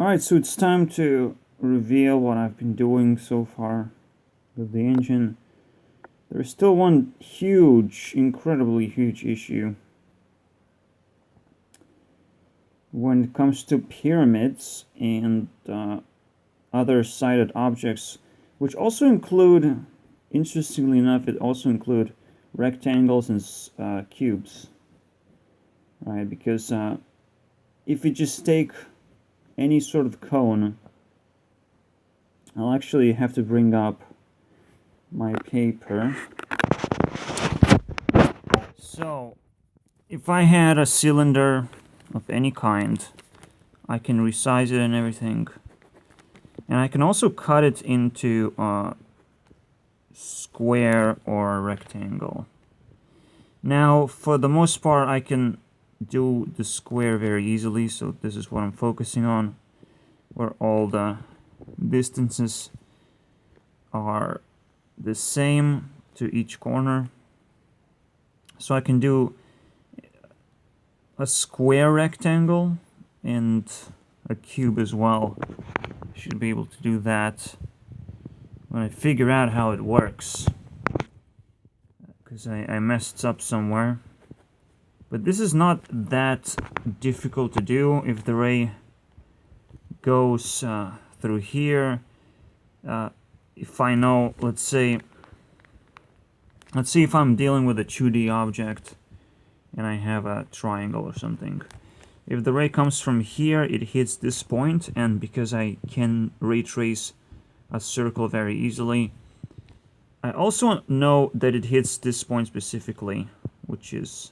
Alright, so it's time to reveal what I've been doing so far with the engine. There's still one huge, incredibly huge issue when it comes to pyramids and other sided objects, which also include, interestingly enough, it also include rectangles and cubes, right? Because if you just take any sort of cone, I'll actually have to bring up my paper. So, if I had a cylinder of any kind, I can resize it and everything. And I can also cut it into a square or a rectangle. Now, for the most part, I can do the square very easily, so this is what I'm focusing on, where all the distances are the same to each corner. So I can do a square rectangle and a cube as well. I should be able to do that when I figure out how it works, because I messed up somewhere. But this is not that difficult to do. If the ray goes through here, if I know, let's see if I'm dealing with a 2D object and I have a triangle or something. If the ray comes from here, it hits this point, and because I can ray trace a circle very easily, I also know that it hits this point specifically, which is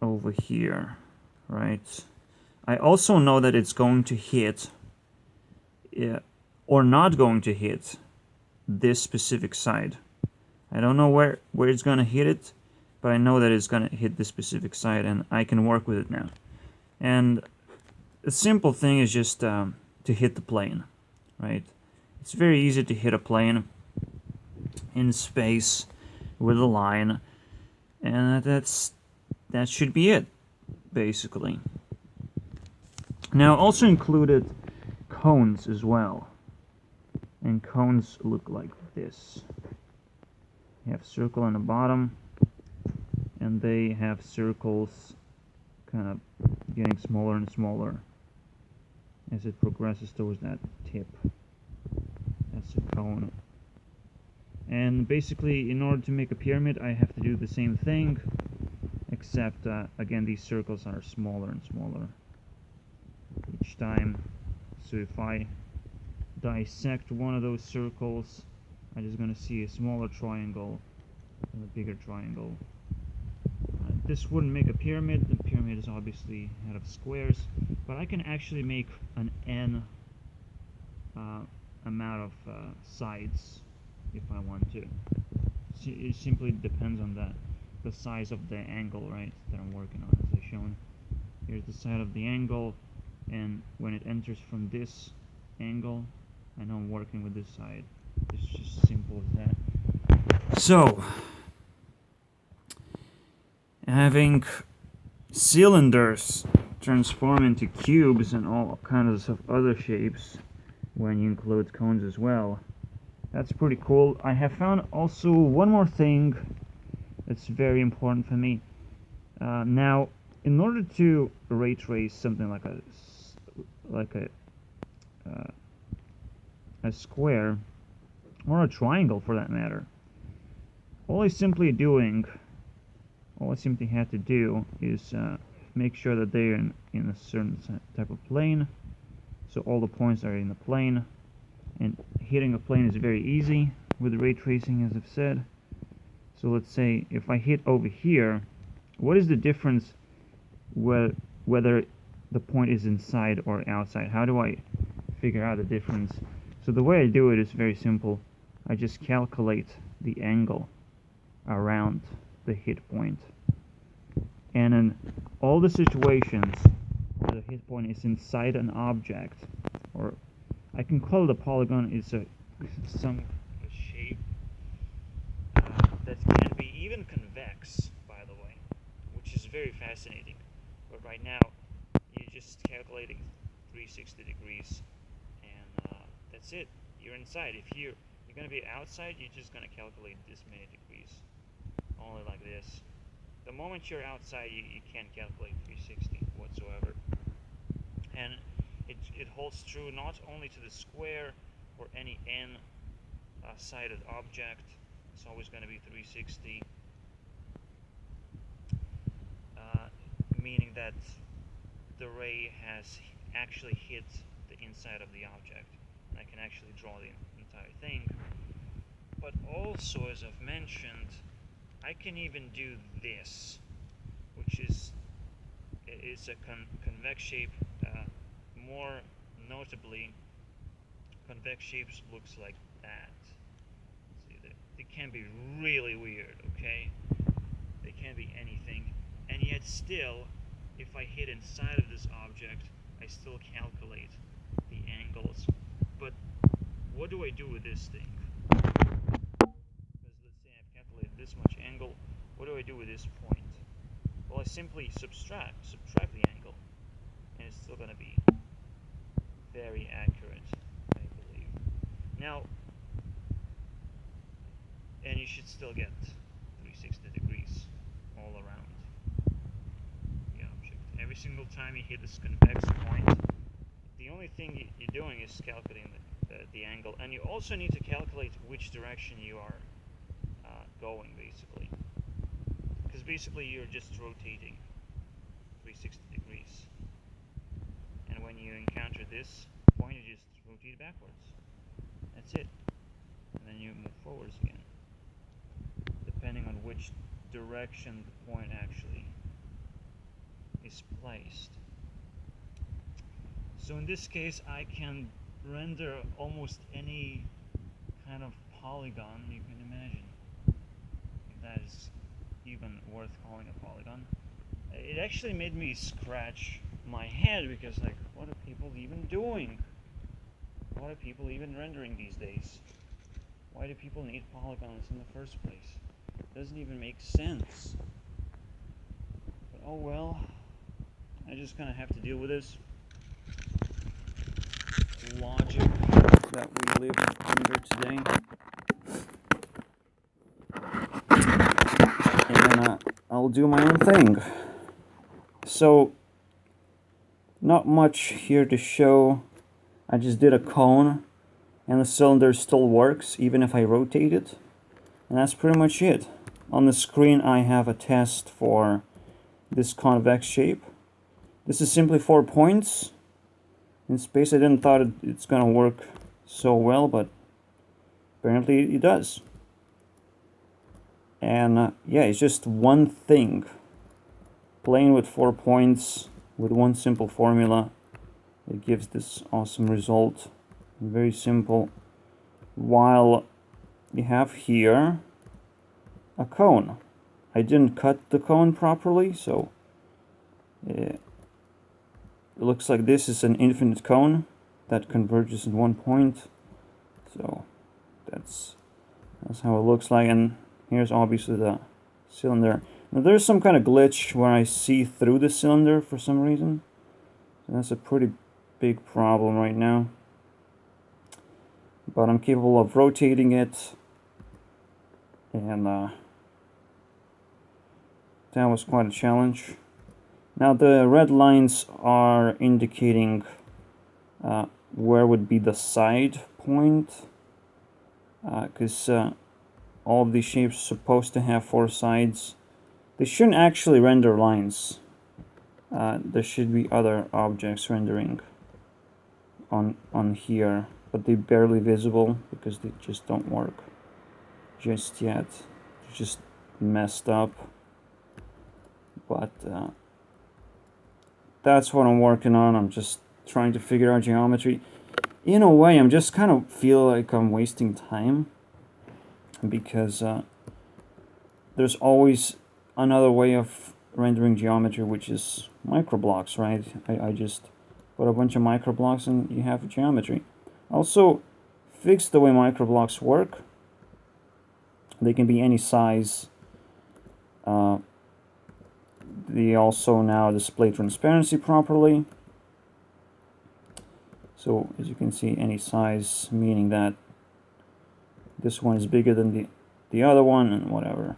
over here, right? I also know that it's going to hit, or not going to hit, this specific side. I don't know where it's going to hit it, but I know that it's going to hit this specific side, and I can work with it now. And a simple thing is just to hit the plane, right? It's very easy to hit a plane in space with a line, and that should be it, basically. Now, also included cones as well, and cones look like this. You have a circle on the bottom, and they have circles kind of getting smaller and smaller as it progresses towards that tip. That's a cone. And basically, in order to make a pyramid, I have to do the same thing, except again, these circles are smaller and smaller each time. So if I dissect one of those circles, I'm just going to see a smaller triangle and a bigger triangle. This wouldn't make a pyramid. The pyramid is obviously out of squares, but I can actually make an n amount of sides if I want to. It simply depends on the size of the angle, right, that I'm working on, as I've shown. Here's the side of the angle, and when it enters from this angle, I know I'm working with this side. It's just simple as that. So, having cylinders transform into cubes and all kinds of other shapes when you include cones as well, that's pretty cool. I have found also one more thing that's very important for me. Now, in order to ray trace something like a square, or a triangle for that matter, all I simply have to do is make sure that they're in a certain type of plane, so all the points are in the plane, and hitting a plane is very easy with ray tracing, as I've said. So let's say if I hit over here, what is the difference whether the point is inside or outside? How do I figure out the difference? So the way I do it is very simple. I just calculate the angle around the hit point. And in all the situations where the hit point is inside an object, or I can call it a polygon, it's some shape that can be even convex, by the way, which is very fascinating. But right now, you're just calculating 360 degrees, and that's it. You're inside. If you're going to be outside, you're just going to calculate this many degrees, only like this. The moment you're outside, you can't calculate 360 whatsoever. And it holds true not only to the square or any n-sided object. It's always going to be 360, meaning that the ray has actually hit the inside of the object, and I can actually draw the entire thing. But also, as I've mentioned, I can even do this, which is a convex shape. More notably, convex shapes looks like that. See, they can be really weird, okay? They can be anything, and yet still, if I hit inside of this object, I still calculate the angles. But what do I do with this thing? Because let's say I've calculated this much angle, what do I do with this point? Well, I simply subtract the angle, and it's still going to be very accurate, I believe. Now, and you should still get 360 degrees all around the object. Every single time you hit this convex point, the only thing you're doing is calculating the angle, and you also need to calculate which direction you are going, basically. Because basically you're just rotating 360 degrees. And when you encounter this point, you just rotate backwards. That's it. And then you move forwards again, depending on which direction the point actually is placed. So in this case, I can render almost any kind of polygon you can imagine, if that is even worth calling a polygon. It actually made me scratch my head, because like, what are people even doing? What are people even rendering these days? Why do people need polygons in the first place? It doesn't even make sense. But oh well, I just kind of have to deal with this logic that we live under today. And I'll do my own thing. So, not much here to show. I just did a cone, and the cylinder still works even if I rotate it. And that's pretty much it. On the screen I have a test for this convex shape. This is simply 4 points. In space I didn't thought it's gonna work so well, but apparently it does. And yeah, it's just one thing. Playing with 4 points with one simple formula, it gives this awesome result. Very simple. While you have here a cone. I didn't cut the cone properly, so it looks like this is an infinite cone that converges in 1 point. So that's how it looks like, and here's obviously the cylinder. Now there's some kind of glitch where I see through the cylinder for some reason. So that's a pretty big problem right now. But I'm capable of rotating it, and that was quite a challenge. Now the red lines are indicating where would be the side point, because all of these shapes are supposed to have 4 sides. They shouldn't actually render lines. There should be other objects rendering on here, but they're barely visible because they just don't work just yet. They're just messed up. But that's what I'm working on. I'm just trying to figure out geometry. In a way, I'm just kind of feel like I'm wasting time, because there's always another way of rendering geometry, which is microblocks, right? I just put a bunch of microblocks and you have geometry. Also, fix the way microblocks work. They can be any size. They also now display transparency properly. So as you can see, any size, meaning that this one is bigger than the other one, and whatever.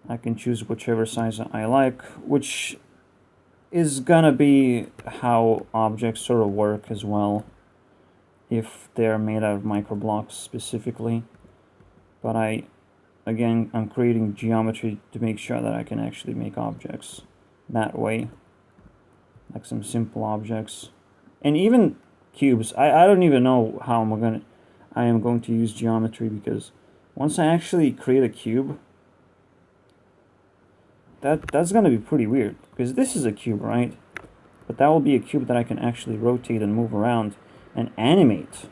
I can choose whichever size I like, which is gonna be how objects sort of work as well, if they're made out of microblocks specifically. But again, I'm creating geometry to make sure that I can actually make objects that way, like some simple objects. And even cubes, I don't even know how I am going to use geometry, because once I actually create a cube, that's gonna be pretty weird, because this is a cube, right? But that will be a cube that I can actually rotate and move around and animate.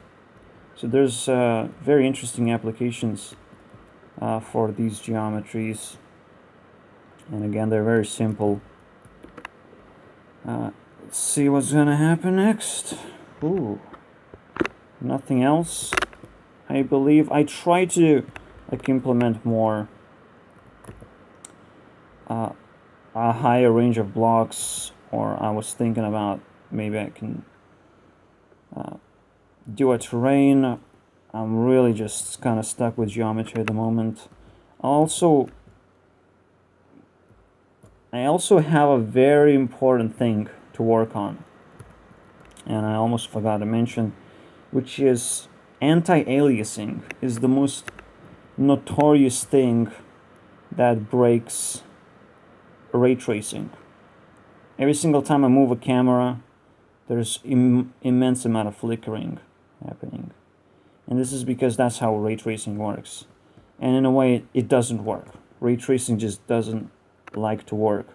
So there's very interesting applications for these geometries, and again, they're very simple. Let's see what's gonna happen next. Ooh, nothing else. I believe I try to like implement more a higher range of blocks, or I was thinking about maybe I can do a terrain. I'm really just kind of stuck with geometry at the moment. I also have a very important thing to work on, and I almost forgot to mention, which is anti-aliasing. Is the most notorious thing that breaks ray tracing. Every single time I move a camera, there's immense amount of flickering happening, and this is because that's how ray tracing works. And in a way, it doesn't work. Ray tracing just doesn't like to work,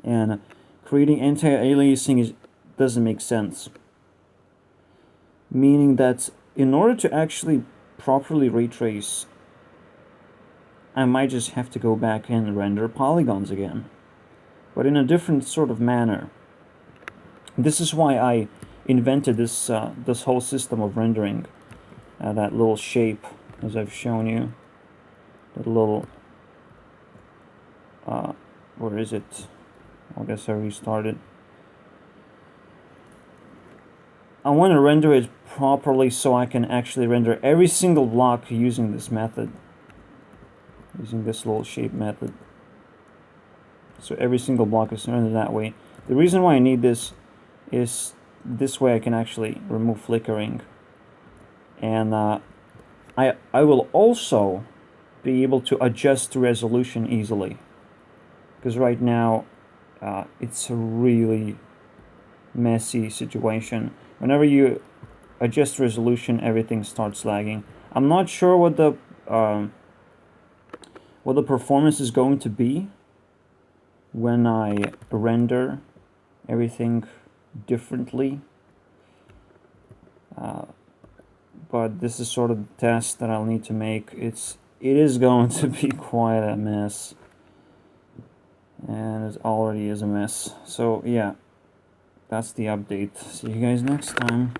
and creating anti-aliasing doesn't make sense. Meaning that in order to actually properly ray trace, I might just have to go back and render polygons again, but in a different sort of manner. This is why I invented this this whole system of rendering that little shape, as I've shown you. That little where is it? I guess I restarted. I want to render it properly so I can actually render every single block using this method, using this little shape method. So every single block is rendered that way. The reason why I need this is this way I can actually remove flickering, and I will also be able to adjust the resolution easily, because right now it's a really messy situation. Whenever you adjust resolution, everything starts lagging. I'm not sure what the performance is going to be when I render everything differently, but this is sort of the test that I'll need to make. It is going to be quite a mess, and it already is a mess. So yeah, that's the update. See you guys next time.